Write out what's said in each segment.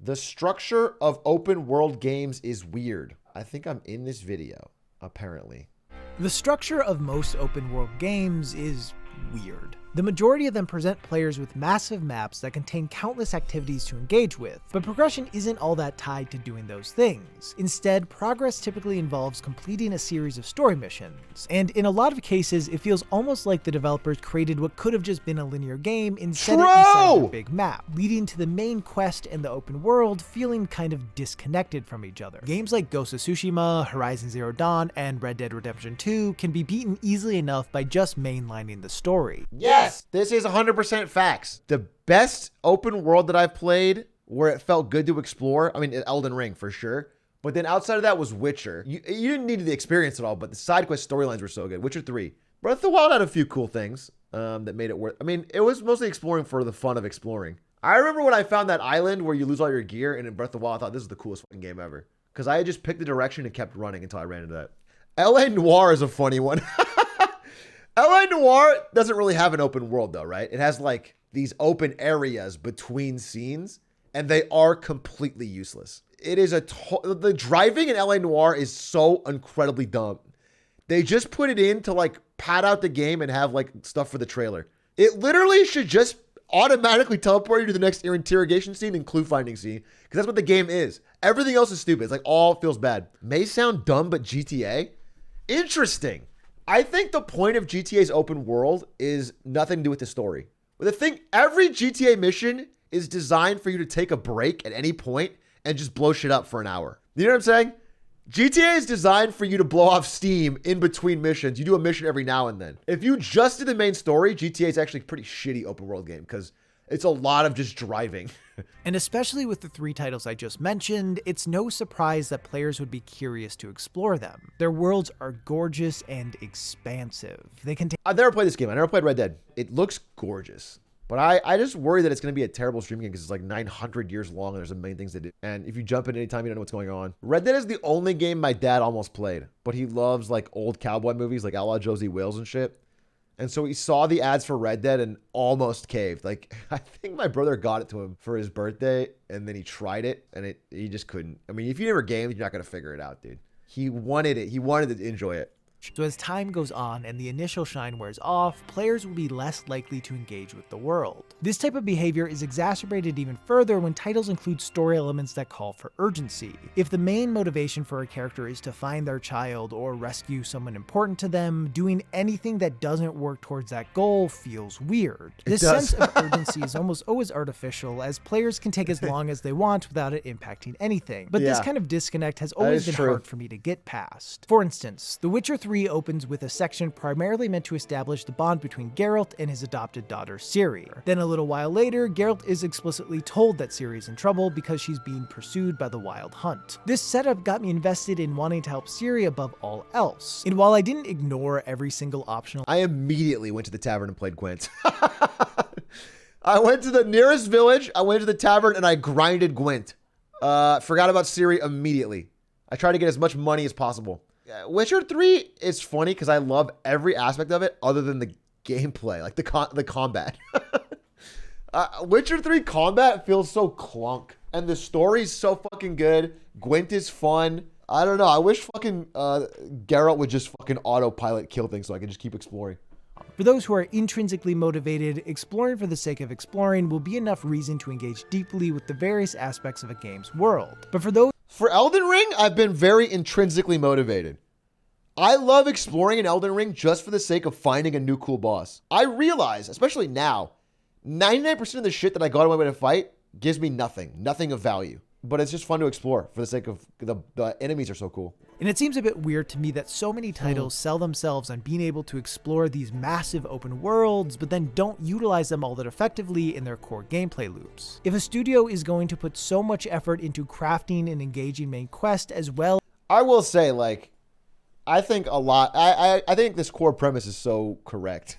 The structure of open world games is weird. I think I'm in this video, apparently. The structure of most open world games is weird. The majority of them present players with massive maps that contain countless activities to engage with, but progression isn't all that tied to doing those things. Instead, progress typically involves completing a series of story missions, and in a lot of cases, it feels almost like the developers created what could have just been a linear game and set it inside a big map, leading to the main quest and the open world feeling kind of disconnected from each other. Games like Ghost of Tsushima, Horizon Zero Dawn, and Red Dead Redemption 2 can be beaten easily enough by just mainlining the story. Yes, this is 100% facts. The best open world that I've played where it felt good to explore, I mean, Elden Ring for sure. But then outside of that was Witcher. You didn't need the experience at all, but the side quest storylines were so good. Witcher 3. Breath of the Wild had a few cool things that made it worth. I mean, it was mostly exploring for the fun of exploring. I remember when I found that island where you lose all your gear, and in Breath of the Wild, I thought this is the coolest fucking game ever. Because I had just picked the direction and kept running until I ran into that. L.A. Noire is a funny one. L.A. Noire doesn't really have an open world though, right? It has like these open areas between scenes, and they are completely useless. It is the driving in L.A. Noire is so incredibly dumb. They just put it in to like pad out the game and have like stuff for the trailer. It literally should just automatically teleport you to the next interrogation scene and clue finding scene, because that's what the game is. Everything else is stupid. It's like all feels bad. May sound dumb, but GTA? Interesting. I think the point of GTA's open world is nothing to do with the story. But the thing, every GTA mission is designed for you to take a break at any point and just blow shit up for an hour. You know what I'm saying? GTA is designed for you to blow off steam in between missions. You do a mission every now and then. If you just did the main story, GTA is actually a pretty shitty open world game because it's a lot of just driving. And especially with the 3 titles I just mentioned, it's no surprise that players would be curious to explore them. Their worlds are gorgeous and expansive. They contain— I've never played this game. I never played Red Dead. It looks gorgeous. But I just worry that it's going to be a terrible stream game because it's like 900 years long and there's a million things to do. And if you jump in anytime, you don't know what's going on. Red Dead is the only game my dad almost played. But he loves like old cowboy movies like Outlaw Josie Wales and shit. And so he saw the ads for Red Dead and almost caved. Like, I think my brother got it to him for his birthday, and then he tried it, and he just couldn't. I mean, if you never gamed, you're not going to figure it out, dude. He wanted it. He wanted to enjoy it. So as time goes on and the initial shine wears off, players will be less likely to engage with the world. This type of behavior is exacerbated even further when titles include story elements that call for urgency. If the main motivation for a character is to find their child or rescue someone important to them, doing anything that doesn't work towards that goal feels weird. This sense of urgency is almost always artificial, as players can take as long as they want without it impacting anything. But this kind of disconnect has always been hard for me to get past. For instance, The Witcher 3 opens with a section primarily meant to establish the bond between Geralt and his adopted daughter Ciri. Then a little while later, Geralt is explicitly told that Ciri is in trouble because she's being pursued by the Wild Hunt. This setup got me invested in wanting to help Ciri above all else. And while I didn't ignore every single optional— I immediately went to the tavern and played Gwent. I went to the nearest village, I went to the tavern, and I grinded Gwent. Forgot about Ciri immediately. I tried to get as much money as possible. Witcher 3 is funny because I love every aspect of it other than the gameplay, like the combat. Witcher 3 combat feels so clunk, and the story's so fucking good. Gwent is fun. I don't know. I wish fucking Geralt would just fucking autopilot kill things so I can just keep exploring. For those who are intrinsically motivated, exploring for the sake of exploring will be enough reason to engage deeply with the various aspects of a game's world. But for Elden Ring, I've been very intrinsically motivated. I love exploring in Elden Ring just for the sake of finding a new cool boss. I realize, especially now, 99% of the shit that I go out of my way to fight gives me nothing of value. But it's just fun to explore for the sake of the enemies are so cool. And it seems a bit weird to me that so many titles sell themselves on being able to explore these massive open worlds, but then don't utilize them all that effectively in their core gameplay loops. If a studio is going to put so much effort into crafting an engaging main quest as well— I will say, like, I think a lot— I think this core premise is so correct.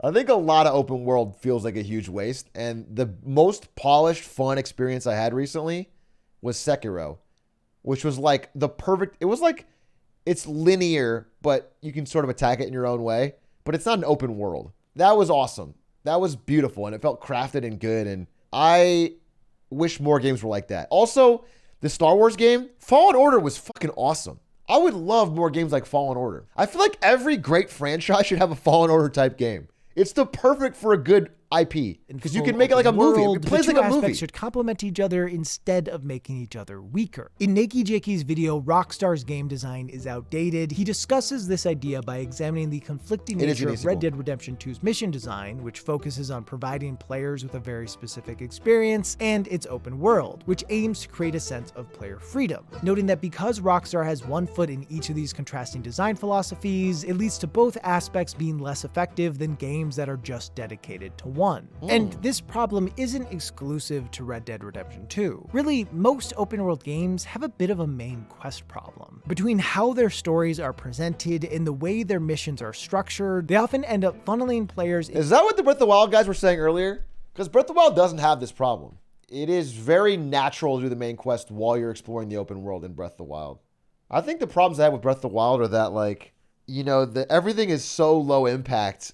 I think a lot of open world feels like a huge waste, and the most polished, fun experience I had recently was Sekiro, which was like the perfect— it was like, it's linear, but you can sort of attack it in your own way, but it's not an open world. That was awesome. That was beautiful, and it felt crafted and good, and I wish more games were like that. Also, the Star Wars game, Fallen Order was fucking awesome. I would love more games like Fallen Order. I feel like every great franchise should have a Fallen Order type game. It's the perfect for a good IP because you can make it like a movie. It plays like a movie. Aspects should complement each other instead of making each other weaker. In Nakey Jakey's video, Rockstar's game design is outdated, he discusses this idea by examining the conflicting nature of Red Dead Redemption 2's mission design, which focuses on providing players with a very specific experience, and its open world, which aims to create a sense of player freedom. Noting that because Rockstar has one foot in each of these contrasting design philosophies, it leads to both aspects being less effective than games that are just dedicated to one. And this problem isn't exclusive to Red Dead Redemption 2. Really, most open world games have a bit of a main quest problem. Between how their stories are presented and the way their missions are structured, they often end up funneling players. Is that what the Breath of the Wild guys were saying earlier? Because Breath of the Wild doesn't have this problem. It is very natural to do the main quest while you're exploring the open world in Breath of the Wild. I think the problems I have with Breath of the Wild are that, like, you know, everything is so low impact.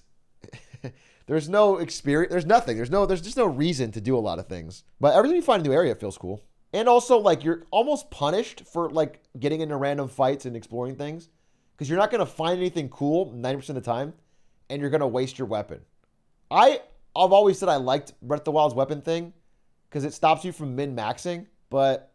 There's no experience. There's nothing. There's just no reason to do a lot of things. But every time you find a new area, it feels cool. And also, like, you're almost punished for, like, getting into random fights and exploring things. Because you're not going to find anything cool 90% of the time. And you're going to waste your weapon. I've always said I liked Breath of the Wild's weapon thing. Because it stops you from min-maxing. But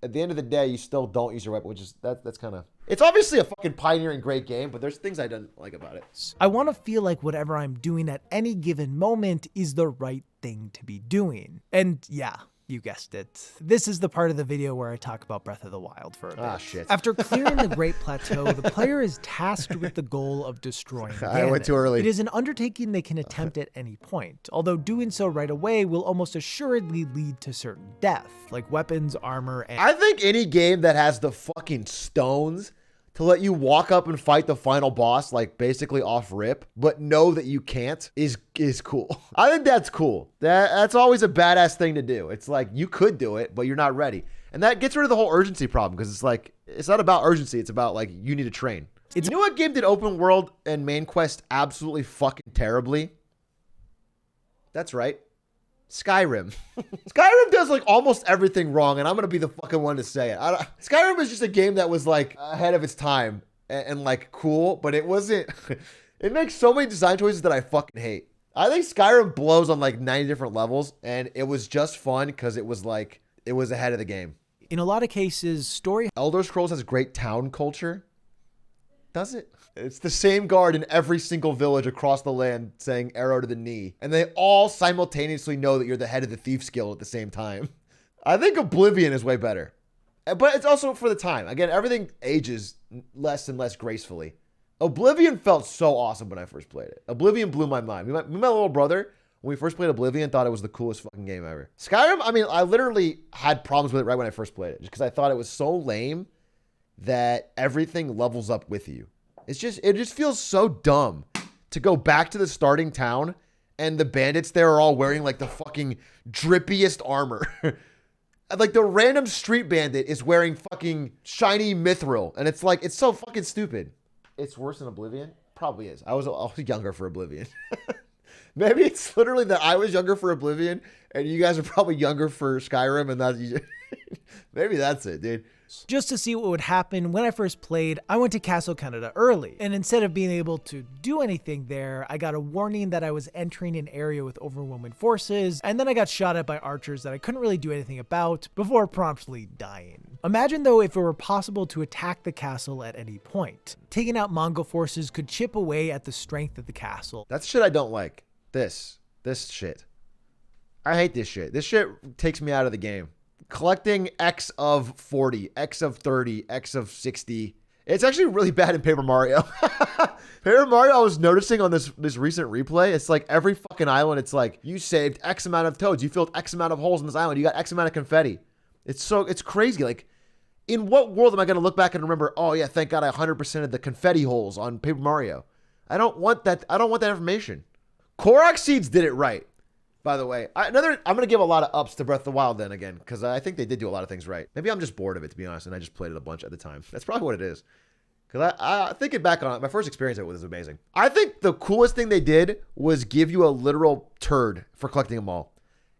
at the end of the day, you still don't use your weapon. Which is, that's kind of... It's obviously a fucking pioneering great game, but there's things I don't like about it. I want to feel like whatever I'm doing at any given moment is the right thing to be doing. And yeah, you guessed it. This is the part of the video where I talk about Breath of the Wild for a bit. Ah, shit. After clearing the Great Plateau, the player is tasked with the goal of destroying Ganon. I went too early. It is an undertaking they can attempt at any point, although doing so right away will almost assuredly lead to certain death, like weapons, armor, and... I think any game that has the fucking stones to let you walk up and fight the final boss, like basically off rip, but know that you can't is cool. I think that's cool. That's always a badass thing to do. It's like you could do it, but you're not ready. And that gets rid of the whole urgency problem because it's like, it's not about urgency. It's about like, you need to train. You know what game did open world and main quest absolutely fucking terribly? That's right. Skyrim. Skyrim does like almost everything wrong, and I'm gonna be the fucking one to say it. Skyrim is just a game that was like ahead of its time and like cool, but it wasn't. It makes so many design choices that I fucking hate. I think Skyrim blows on like 90 different levels, and it was just fun because it was like it was ahead of the game. In a lot of cases, story... Elder Scrolls has great town culture. Does it? It's the same guard in every single village across the land saying arrow to the knee. And they all simultaneously know that you're the head of the Thieves Guild at the same time. I think Oblivion is way better. But it's also for the time. Again, everything ages less and less gracefully. Oblivion felt so awesome when I first played it. Oblivion blew my mind. My little brother, when we first played Oblivion, thought it was the coolest fucking game ever. Skyrim, I mean, I literally had problems with it right when I first played it. Just because I thought it was so lame that everything levels up with you. It just feels so dumb to go back to the starting town and the bandits there are all wearing like the fucking drippiest armor. Like the random street bandit is wearing fucking shiny mithril. And it's like, it's so fucking stupid. It's worse than Oblivion? Probably is. I was younger for Oblivion. Maybe it's literally that I was younger for Oblivion and you guys are probably younger for Skyrim and that's... Maybe that's it, dude. Just to see what would happen, when I first played, I went to Castle Canada early, and instead of being able to do anything there, I got a warning that I was entering an area with overwhelming forces, and then I got shot at by archers that I couldn't really do anything about before promptly dying. Imagine though if it were possible to attack the castle at any point. Taking out Mongol forces could chip away at the strength of the castle. That's shit I don't like. This shit. I hate this shit. This shit takes me out of the game. Collecting X of 40, X of 30, X of 60. It's actually really bad in Paper Mario. Paper Mario, I was noticing on this recent replay, it's like every fucking island, it's like, you saved X amount of toads, you filled X amount of holes in this island, you got X amount of confetti. It's crazy. Like, in what world am I going to look back and remember, oh yeah, thank God I 100% of the confetti holes on Paper Mario. I don't want that information. Korok Seeds did it right. By the way, I'm going to give a lot of ups to Breath of the Wild then again, because I think they did do a lot of things right. Maybe I'm just bored of it, to be honest, and I just played it a bunch at the time. That's probably what it is. Because I thinking back on it, my first experience with it was amazing. I think the coolest thing they did was give you a literal turd for collecting them all.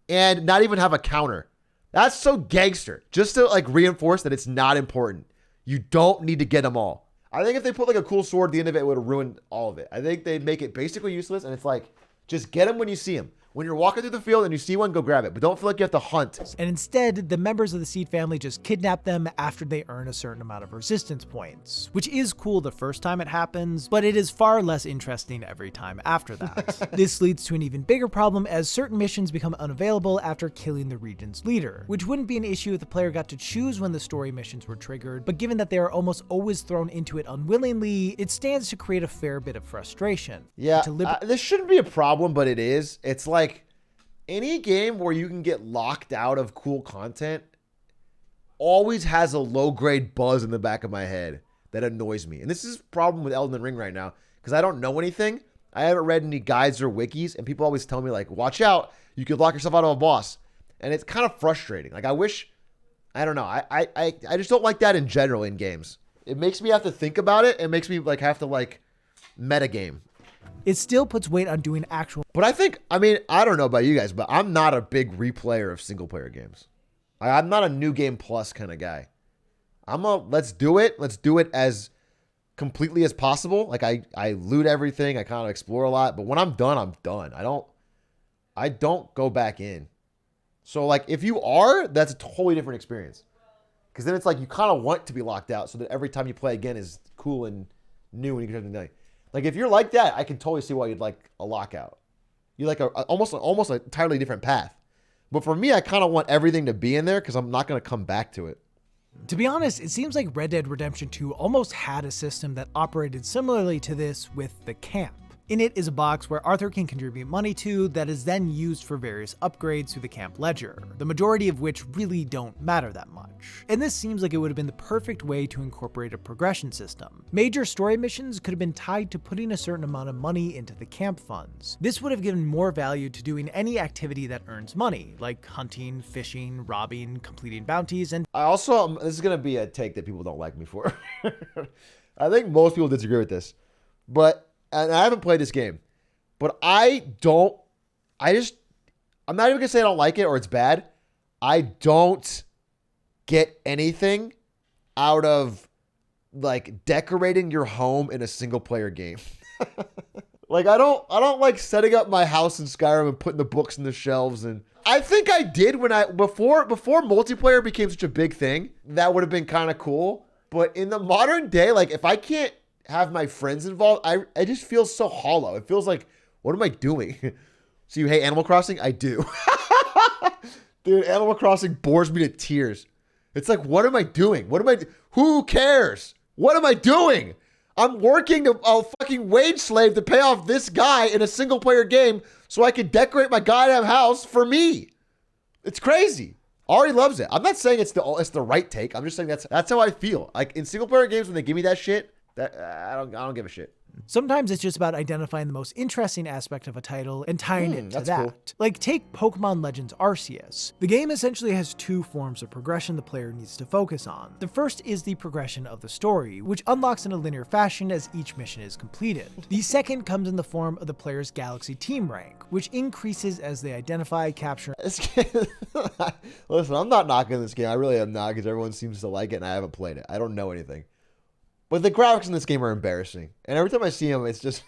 And not even have a counter. That's so gangster. Just to like reinforce that it's not important. You don't need to get them all. I think if they put like a cool sword at the end of it, it would have ruined all of it. I think they'd make it basically useless, and it's like, just get them when you see them. When you're walking through the field and you see one, go grab it. But don't feel like you have to hunt. And instead, the members of the Seed family just kidnap them after they earn a certain amount of resistance points, which is cool the first time it happens, but it is far less interesting every time after that. This leads to an even bigger problem as certain missions become unavailable after killing the region's leader, which wouldn't be an issue if the player got to choose when the story missions were triggered, but given that they are almost always thrown into it unwillingly, it stands to create a fair bit of frustration. Yeah, this shouldn't be a problem, but it is. It's like any game where you can get locked out of cool content always has a low-grade buzz in the back of my head that annoys me. And this is a problem with Elden Ring right now because I don't know anything. I haven't read any guides or wikis, and people always tell me, like, watch out, you could lock yourself out of a boss. And it's kind of frustrating. Like, I wish, I don't know, I just don't like that in general in games. It makes me have to think about it. It makes me, like, have to, like, metagame. It still puts weight on doing actual. But I think, I mean, I don't know about you guys, but I'm not a big replayer of single player games. I'm not a new game plus kind of guy. Let's do it. Let's do it as completely as possible. Like I loot everything. I kind of explore a lot, but when I'm done, I'm done. I don't go back in. So like if you are, that's a totally different experience. Because then it's like you kind of want to be locked out so that every time you play again is cool and new and you can do something new. Like if you're like that, I can totally see why you'd like a lockout. You like almost an entirely different path. But for me, I kind of want everything to be in there because I'm not going to come back to it. To be honest, it seems like Red Dead Redemption 2 almost had a system that operated similarly to this with the camp. In it is a box where Arthur can contribute money to that is then used for various upgrades through the camp ledger, the majority of which really don't matter that much. And this seems like it would have been the perfect way to incorporate a progression system. Major story missions could have been tied to putting a certain amount of money into the camp funds. This would have given more value to doing any activity that earns money, like hunting, fishing, robbing, completing bounties, and I also, this is going to be a take that people don't like me for. I think most people disagree with this, and I haven't played this game, but I'm not even going to say I don't like it or it's bad. I don't get anything out of like decorating your home in a single player game. Like I don't like setting up my house in Skyrim and putting the books in the shelves. And I think I did before multiplayer became such a big thing. That would have been kind of cool. But in the modern day, like if I can't have my friends involved, I just feel so hollow. It feels like, what am I doing? So you hate Animal Crossing? I do. Dude, Animal Crossing bores me to tears. It's like, what am I doing? Who cares? What am I doing? I'm working a fucking wage slave to pay off this guy in a single player game so I can decorate my goddamn house for me. It's crazy. Ari loves it. I'm not saying it's the right take. I'm just saying that's how I feel. Like in single player games, when they give me that shit, I don't give a shit. Sometimes it's just about identifying the most interesting aspect of a title and tying it to that. Cool. Like take Pokemon Legends Arceus. The game essentially has two forms of progression the player needs to focus on. The first is the progression of the story, which unlocks in a linear fashion as each mission is completed. The second comes in the form of the player's Galaxy team rank, which increases as they identify, capture. Listen, I'm not knocking this game. I really am not because everyone seems to like it and I haven't played it. I don't know anything. But the graphics in this game are embarrassing. And every time I see them, it's just...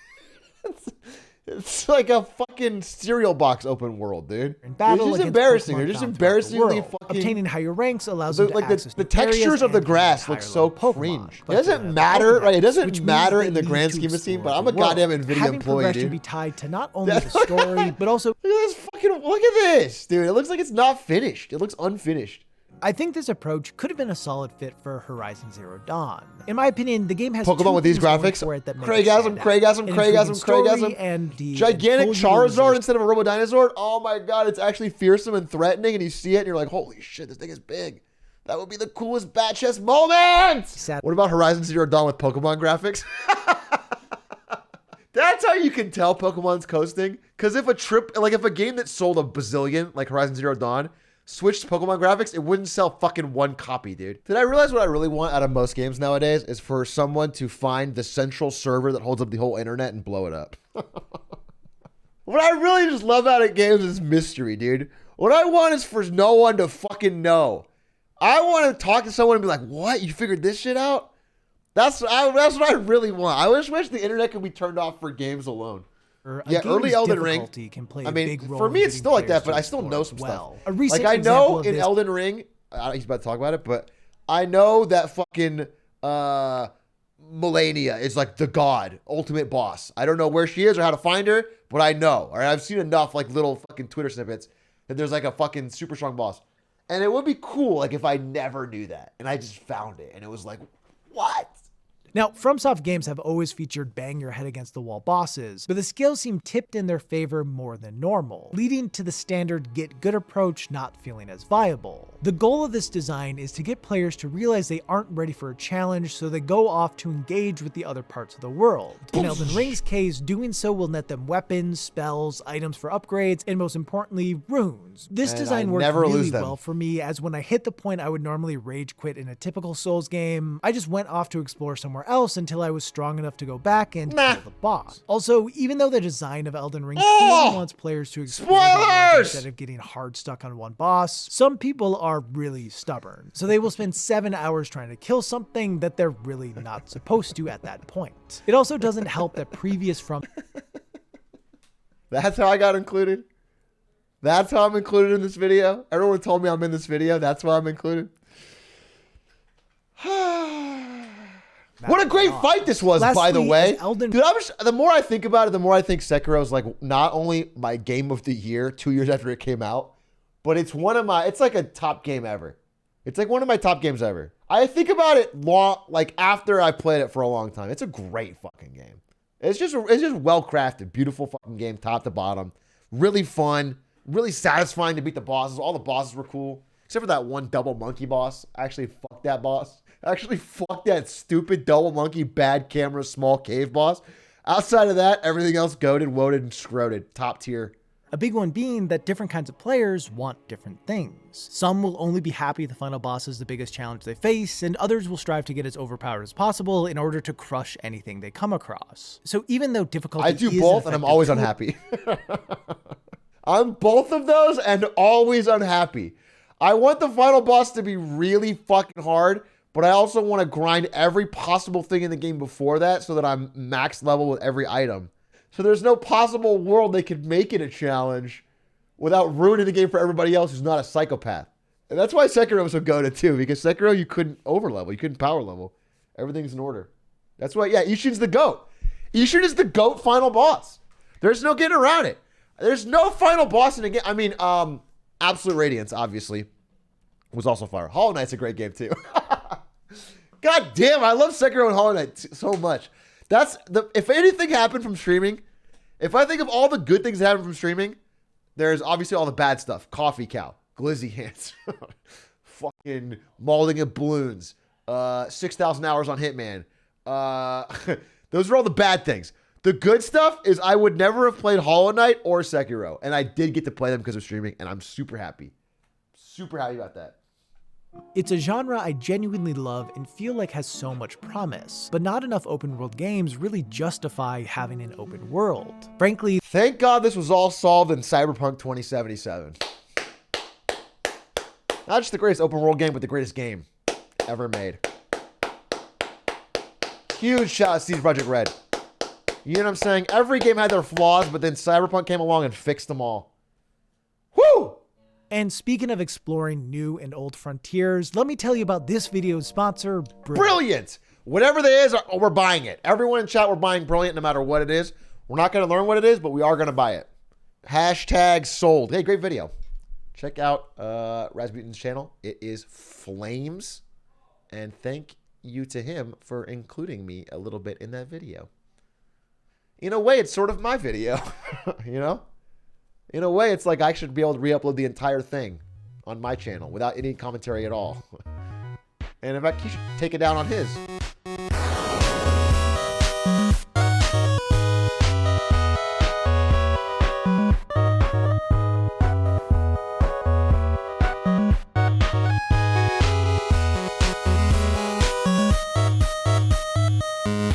it's like a fucking cereal box open world, dude. In battle, it's just embarrassing. They're just embarrassingly fucking... Obtaining higher ranks allows you to like access the textures of the grass look so cringe. It doesn't matter, right? It doesn't matter in the grand scheme of things, but I'm a goddamn NVIDIA employee, dude. Be tied to not only the story, but also... Look at this, dude. It looks like it's not finished. It looks unfinished. I think this approach could have been a solid fit for Horizon Zero Dawn. In my opinion, the game has Pokemon with these graphics. Craigasm, and the gigantic Charizard instead of a Robo Dinosaur. Oh my god, it's actually fearsome and threatening, and you see it, and you're like, holy shit, this thing is big. That would be the coolest bat chest moment. What about Horizon Zero Dawn with Pokemon graphics? That's how you can tell Pokemon's coasting. Because if a game that sold a bazillion, like Horizon Zero Dawn, switched to Pokemon graphics, it wouldn't sell fucking one copy, dude. Did I realize what I really want out of most games nowadays is for someone to find the central server that holds up the whole internet and blow it up. What I really just love out of games is mystery, dude. What I want is for no one to fucking know. I want to talk to someone and be like, what? You figured this shit out? That's what I really want. I wish the internet could be turned off for games alone. Yeah, early Elden Ring. Can play I mean, for me, it's still like that, but I still know some stuff. Like, I know in Elden Ring, he's about to talk about it, but I know that fucking Melania is like the god, ultimate boss. I don't know where she is or how to find her, but I know. All right, I've seen enough like little fucking Twitter snippets that there's like a fucking super strong boss. And it would be cool like if I never knew that and I just found it and it was like, what? Now, FromSoft games have always featured bang your head against the wall bosses, but the scales seem tipped in their favor more than normal, leading to the standard get good approach not feeling as viable. The goal of this design is to get players to realize they aren't ready for a challenge, so they go off to engage with the other parts of the world. In Elden Ring's case, doing so will net them weapons, spells, items for upgrades, and most importantly, runes. This design worked really well for me, as when I hit the point I would normally rage quit in a typical Souls game, I just went off to explore somewhere else until I was strong enough to go back and kill the boss. Also, even though the design of Elden Ring clearly wants players to explore instead of getting hard stuck on one boss, some people are really stubborn, so they will spend 7 hours trying to kill something that they're really not supposed to at that point. It also doesn't help that previous From... That's how I got included. That's how I'm included in this video. Everyone told me I'm in this video. That's why I'm included. What a great fight this was, by the way. Dude, the more I think about it, the more I think Sekiro is like not only my game of the year 2 years after it came out, but it's it's like a top game ever. It's like one of my top games ever. I think about it like after I played it for a long time. It's a great fucking game. It's just well crafted, beautiful fucking game, top to bottom. Really fun, really satisfying to beat the bosses. All the bosses were cool, except for that one double monkey boss. Actually, fuck that boss. Actually, fuck that stupid double monkey, bad camera, small cave boss. Outside of that, everything else goated, woated, and scroted. Top tier. A big one being that different kinds of players want different things. Some will only be happy the final boss is the biggest challenge they face, and others will strive to get as overpowered as possible in order to crush anything they come across. So even though difficulty I do both, and I'm always unhappy. I'm both of those and always unhappy. I want the final boss to be really fucking hard, but I also want to grind every possible thing in the game before that so that I'm max level with every item. So there's no possible world they could make it a challenge without ruining the game for everybody else who's not a psychopath. And that's why Sekiro was so goated too, because Sekiro you couldn't overlevel, you couldn't power level. Everything's in order. That's why, yeah, Ishin's the GOAT. Ishin is the GOAT final boss. There's no getting around it. There's no final boss in a game. I mean, Absolute Radiance, obviously, was also fire. Hollow Knight's a great game too. God damn, I love Sekiro and Hollow Knight so much. If anything happened from streaming, if I think of all the good things that happen from streaming, there's obviously all the bad stuff. Coffee Cow, Glizzy Hands, fucking molding of balloons, 6,000 hours on Hitman. Those are all the bad things. The good stuff is I would never have played Hollow Knight or Sekiro, and I did get to play them because of streaming, and I'm super happy. Super happy about that. It's a genre I genuinely love and feel like has so much promise, but not enough open world games really justify having an open world. Frankly, thank God this was all solved in Cyberpunk 2077. Not just the greatest open world game, but the greatest game ever made. Huge shout out to CD Projekt Red. You know what I'm saying? Every game had their flaws, but then Cyberpunk came along and fixed them all. Woo! And speaking of exploring new and old frontiers, let me tell you about this video's sponsor, Brilliant! Whatever that is, we're buying it. Everyone in chat, we're buying Brilliant no matter what it is. We're not going to learn what it is, but we are going to buy it. Hashtag sold. Hey, great video. Check out Rasputin's channel. It is flames. And thank you to him for including me a little bit in that video. In a way, it's sort of my video, you know? In a way, it's like I should be able to re-upload the entire thing on my channel without any commentary at all. And in fact, he should take it down on his.